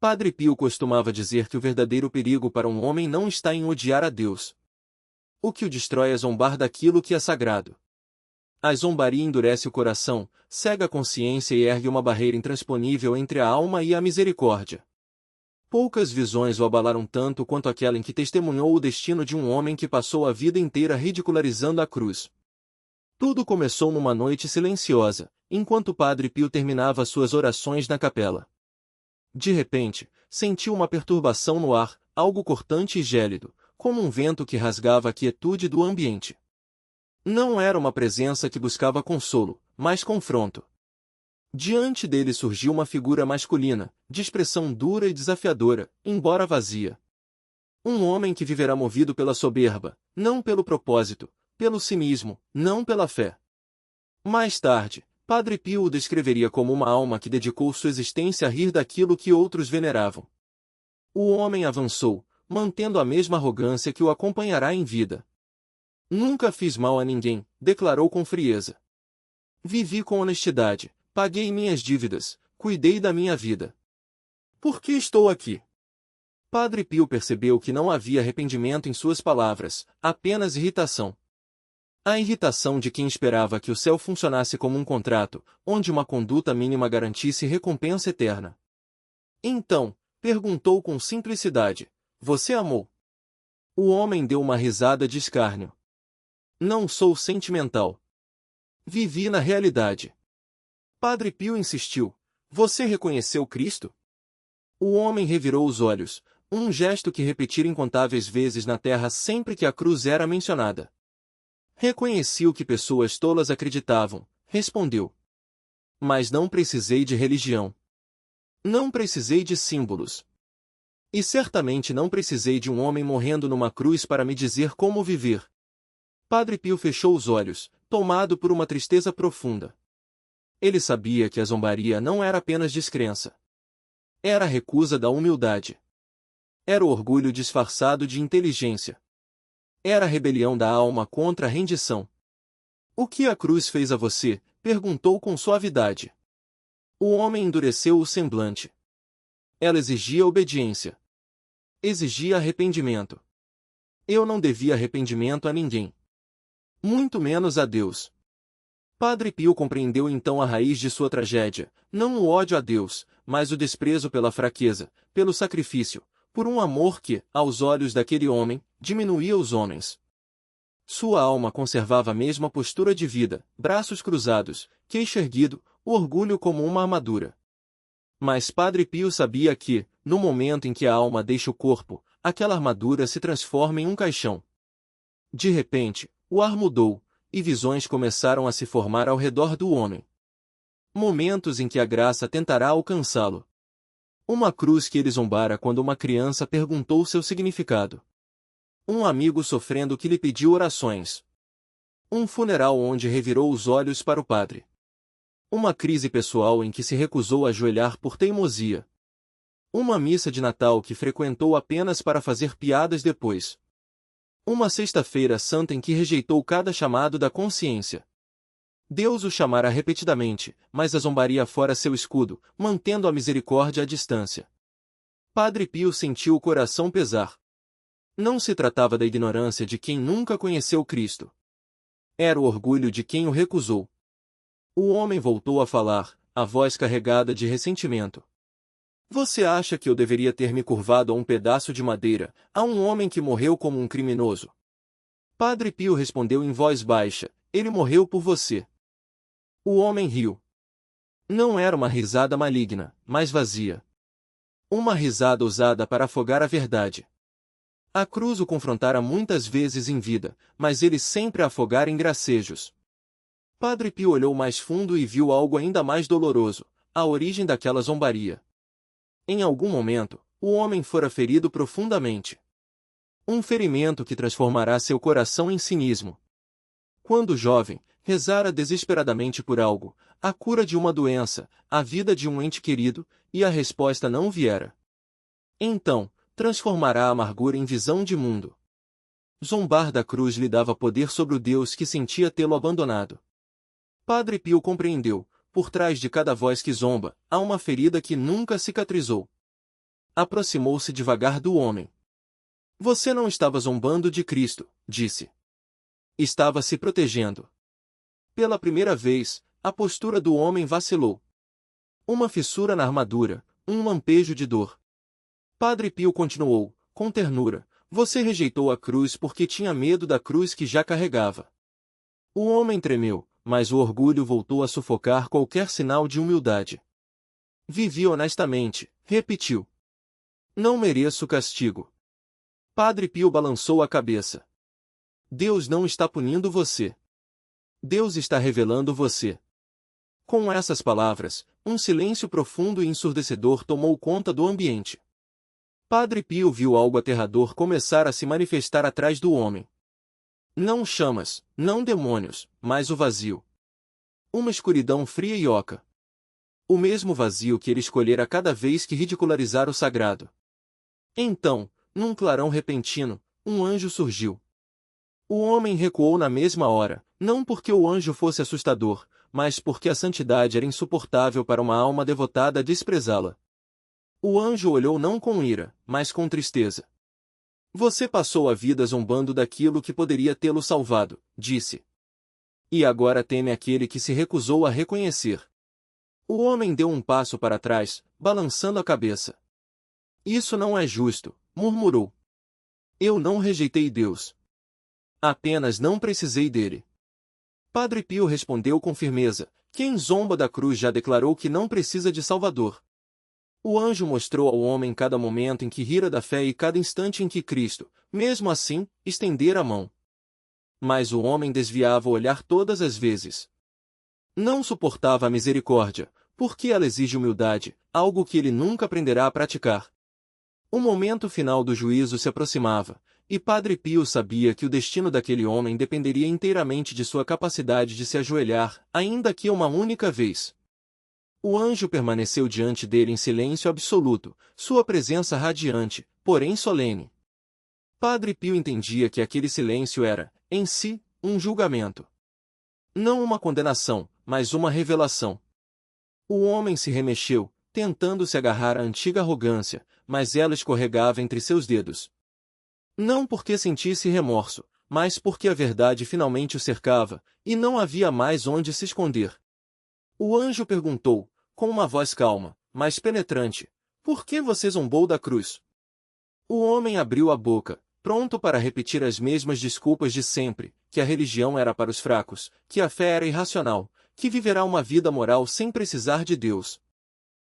Padre Pio costumava dizer que o verdadeiro perigo para um homem não está em odiar a Deus. O que o destrói é zombar daquilo que é sagrado. A zombaria endurece o coração, cega a consciência e ergue uma barreira intransponível entre a alma e a misericórdia. Poucas visões o abalaram tanto quanto aquela em que testemunhou o destino de um homem que passou a vida inteira ridicularizando a cruz. Tudo começou numa noite silenciosa, enquanto o Padre Pio terminava suas orações na capela. De repente, sentiu uma perturbação no ar, algo cortante e gélido, como um vento que rasgava a quietude do ambiente. Não era uma presença que buscava consolo, mas confronto. Diante dele surgiu uma figura masculina, de expressão dura e desafiadora, embora vazia. Um homem que viverá movido pela soberba, não pelo propósito, pelo cinismo, não pela fé. Mais tarde, Padre Pio o descreveria como uma alma que dedicou sua existência a rir daquilo que outros veneravam. O homem avançou, mantendo a mesma arrogância que o acompanhará em vida. Nunca fiz mal a ninguém, declarou com frieza. Vivi com honestidade, paguei minhas dívidas, cuidei da minha vida. Por que estou aqui? Padre Pio percebeu que não havia arrependimento em suas palavras, apenas irritação. A irritação de quem esperava que o céu funcionasse como um contrato, onde uma conduta mínima garantisse recompensa eterna. Então, perguntou com simplicidade, você amou? O homem deu uma risada de escárnio. Não sou sentimental. Vivi na realidade. Padre Pio insistiu, você reconheceu Cristo? O homem revirou os olhos, um gesto que repetira incontáveis vezes na terra sempre que a cruz era mencionada. Reconheci o que pessoas tolas acreditavam, respondeu. Mas não precisei de religião. Não precisei de símbolos. E certamente não precisei de um homem morrendo numa cruz para me dizer como viver. Padre Pio fechou os olhos, tomado por uma tristeza profunda. Ele sabia que a zombaria não era apenas descrença. Era a recusa da humildade. Era o orgulho disfarçado de inteligência. Era a rebelião da alma contra a rendição. O que a cruz fez a você? Perguntou com suavidade. O homem endureceu o semblante. Ela exigia obediência. Exigia arrependimento. Eu não devia arrependimento a ninguém. Muito menos a Deus. Padre Pio compreendeu então a raiz de sua tragédia, não o ódio a Deus, mas o desprezo pela fraqueza, pelo sacrifício, por um amor que, aos olhos daquele homem, diminuía os homens. Sua alma conservava a mesma postura de vida, braços cruzados, queixo erguido, o orgulho como uma armadura. Mas Padre Pio sabia que, no momento em que a alma deixa o corpo, aquela armadura se transforma em um caixão. De repente, o ar mudou, e visões começaram a se formar ao redor do homem. Momentos em que a graça tentará alcançá-lo. Uma cruz que ele zombara quando uma criança perguntou seu significado. Um amigo sofrendo que lhe pediu orações. Um funeral onde revirou os olhos para o padre. Uma crise pessoal em que se recusou a ajoelhar por teimosia. Uma missa de Natal que frequentou apenas para fazer piadas depois. Uma sexta-feira santa em que rejeitou cada chamado da consciência. Deus o chamara repetidamente, mas a zombaria fora seu escudo, mantendo a misericórdia à distância. Padre Pio sentiu o coração pesar. Não se tratava da ignorância de quem nunca conheceu Cristo. Era o orgulho de quem o recusou. O homem voltou a falar, a voz carregada de ressentimento. Você acha que eu deveria ter me curvado a um pedaço de madeira, a um homem que morreu como um criminoso? Padre Pio respondeu em voz baixa, ele morreu por você. O homem riu. Não era uma risada maligna, mas vazia. Uma risada usada para afogar a verdade. A cruz o confrontara muitas vezes em vida, mas ele sempre a afogara em gracejos. Padre Pio olhou mais fundo e viu algo ainda mais doloroso, a origem daquela zombaria. Em algum momento, o homem fora ferido profundamente. Um ferimento que transformará seu coração em cinismo. Quando jovem, rezara desesperadamente por algo, a cura de uma doença, a vida de um ente querido, e a resposta não viera. Então, transformará a amargura em visão de mundo. Zombar da cruz lhe dava poder sobre o Deus que sentia tê-lo abandonado. Padre Pio compreendeu, por trás de cada voz que zomba, há uma ferida que nunca cicatrizou. Aproximou-se devagar do homem. Você não estava zombando de Cristo, disse. Estava se protegendo. Pela primeira vez, a postura do homem vacilou. Uma fissura na armadura, um lampejo de dor. Padre Pio continuou, com ternura, você rejeitou a cruz porque tinha medo da cruz que já carregava. O homem tremeu, mas o orgulho voltou a sufocar qualquer sinal de humildade. Vivi honestamente, repetiu. Não mereço castigo. Padre Pio balançou a cabeça. Deus não está punindo você. Deus está revelando você. Com essas palavras, um silêncio profundo e ensurdecedor tomou conta do ambiente. Padre Pio viu algo aterrador começar a se manifestar atrás do homem. Não chamas, não demônios, mas o vazio. Uma escuridão fria e oca. O mesmo vazio que ele escolhera cada vez que ridicularizar o sagrado. Então, num clarão repentino, um anjo surgiu. O homem recuou na mesma hora, não porque o anjo fosse assustador, mas porque a santidade era insuportável para uma alma devotada a desprezá-la. O anjo olhou não com ira, mas com tristeza. Você passou a vida zombando daquilo que poderia tê-lo salvado, disse. E agora teme aquele que se recusou a reconhecer. O homem deu um passo para trás, balançando a cabeça. Isso não é justo, murmurou. Eu não rejeitei Deus. Apenas não precisei dele. Padre Pio respondeu com firmeza, quem zomba da cruz já declarou que não precisa de Salvador. O anjo mostrou ao homem cada momento em que rira da fé e cada instante em que Cristo, mesmo assim, estendera a mão. Mas o homem desviava o olhar todas as vezes. Não suportava a misericórdia, porque ela exige humildade, algo que ele nunca aprenderá a praticar. O momento final do juízo se aproximava, e Padre Pio sabia que o destino daquele homem dependeria inteiramente de sua capacidade de se ajoelhar, ainda que uma única vez. O anjo permaneceu diante dele em silêncio absoluto, sua presença radiante, porém solene. Padre Pio entendia que aquele silêncio era, em si, um julgamento. Não uma condenação, mas uma revelação. O homem se remexeu, tentando se agarrar à antiga arrogância, mas ela escorregava entre seus dedos. Não porque sentisse remorso, mas porque a verdade finalmente o cercava, e não havia mais onde se esconder. O anjo perguntou, com uma voz calma, mas penetrante, por que você zombou da cruz? O homem abriu a boca, pronto para repetir as mesmas desculpas de sempre, que a religião era para os fracos, que a fé era irracional, que viverá uma vida moral sem precisar de Deus.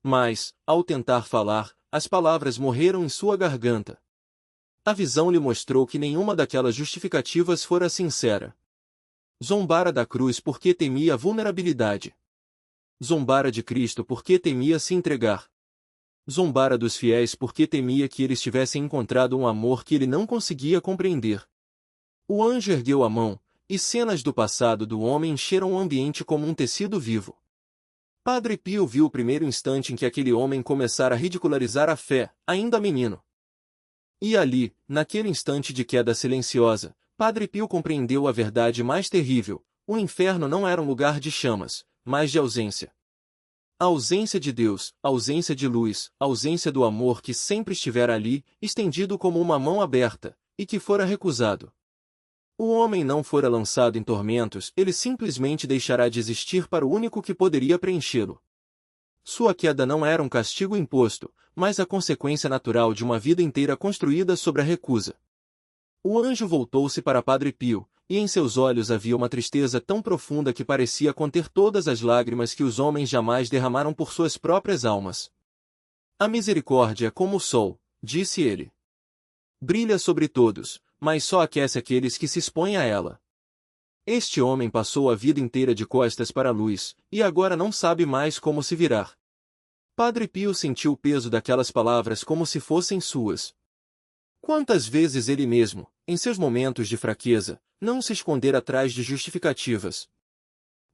Mas, ao tentar falar, as palavras morreram em sua garganta. A visão lhe mostrou que nenhuma daquelas justificativas fora sincera. Zombara da cruz porque temia a vulnerabilidade. Zombara de Cristo porque temia se entregar. Zombara dos fiéis porque temia que eles tivessem encontrado um amor que ele não conseguia compreender. O anjo ergueu a mão, e cenas do passado do homem encheram o ambiente como um tecido vivo. Padre Pio viu o primeiro instante em que aquele homem começara a ridicularizar a fé, ainda menino. E ali, naquele instante de queda silenciosa, Padre Pio compreendeu a verdade mais terrível: o inferno não era um lugar de chamas, mas de ausência. A ausência de Deus, a ausência de luz, a ausência do amor que sempre estivera ali, estendido como uma mão aberta, e que fora recusado. O homem não fora lançado em tormentos, ele simplesmente deixará de existir para o único que poderia preenchê-lo. Sua queda não era um castigo imposto, mas a consequência natural de uma vida inteira construída sobre a recusa. O anjo voltou-se para Padre Pio, e em seus olhos havia uma tristeza tão profunda que parecia conter todas as lágrimas que os homens jamais derramaram por suas próprias almas. A misericórdia é como o sol, disse ele. Brilha sobre todos, mas só aquece aqueles que se expõem a ela. Este homem passou a vida inteira de costas para a luz, e agora não sabe mais como se virar. Padre Pio sentiu o peso daquelas palavras como se fossem suas. Quantas vezes ele mesmo, em seus momentos de fraqueza, não se esconder atrás de justificativas?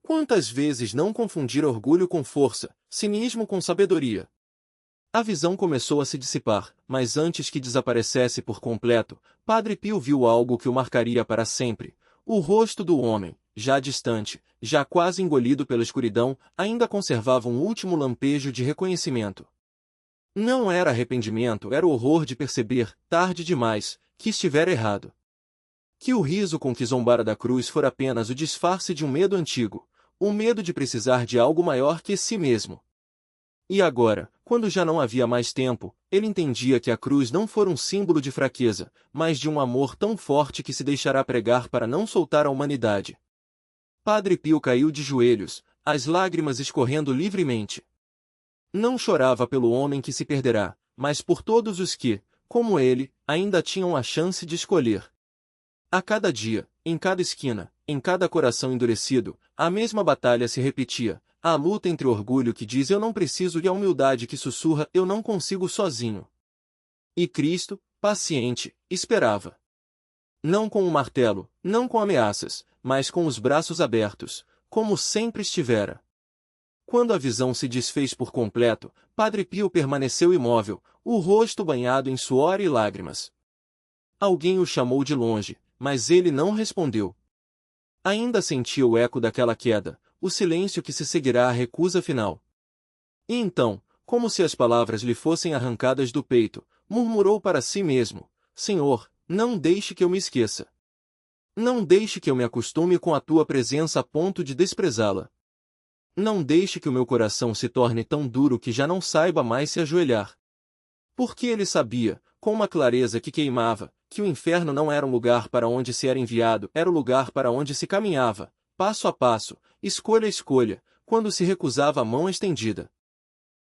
Quantas vezes não confundir orgulho com força, cinismo com sabedoria? A visão começou a se dissipar, mas antes que desaparecesse por completo, Padre Pio viu algo que o marcaria para sempre. O rosto do homem, já distante, já quase engolido pela escuridão, ainda conservava um último lampejo de reconhecimento. Não era arrependimento, era o horror de perceber, tarde demais, que estivera errado. Que o riso com que zombara da cruz fora apenas o disfarce de um medo antigo, o medo de precisar de algo maior que si mesmo. E agora, quando já não havia mais tempo, ele entendia que a cruz não fora um símbolo de fraqueza, mas de um amor tão forte que se deixará pregar para não soltar a humanidade. Padre Pio caiu de joelhos, as lágrimas escorrendo livremente. Não chorava pelo homem que se perderá, mas por todos os que, como ele, ainda tinham a chance de escolher. A cada dia, em cada esquina, em cada coração endurecido, a mesma batalha se repetia, a luta entre o orgulho que diz eu não preciso e a humildade que sussurra eu não consigo sozinho. E Cristo, paciente, esperava. Não com um martelo, não com ameaças, mas com os braços abertos, como sempre estivera. Quando a visão se desfez por completo, Padre Pio permaneceu imóvel, o rosto banhado em suor e lágrimas. Alguém o chamou de longe, mas ele não respondeu. Ainda sentia o eco daquela queda, o silêncio que se seguirá à recusa final. E então, como se as palavras lhe fossem arrancadas do peito, murmurou para si mesmo: Senhor, não deixe que eu me esqueça. Não deixe que eu me acostume com a tua presença a ponto de desprezá-la. Não deixe que o meu coração se torne tão duro que já não saiba mais se ajoelhar. Porque ele sabia, com uma clareza que queimava, que o inferno não era um lugar para onde se era enviado, era o lugar para onde se caminhava, passo a passo, escolha a escolha, quando se recusava a mão estendida.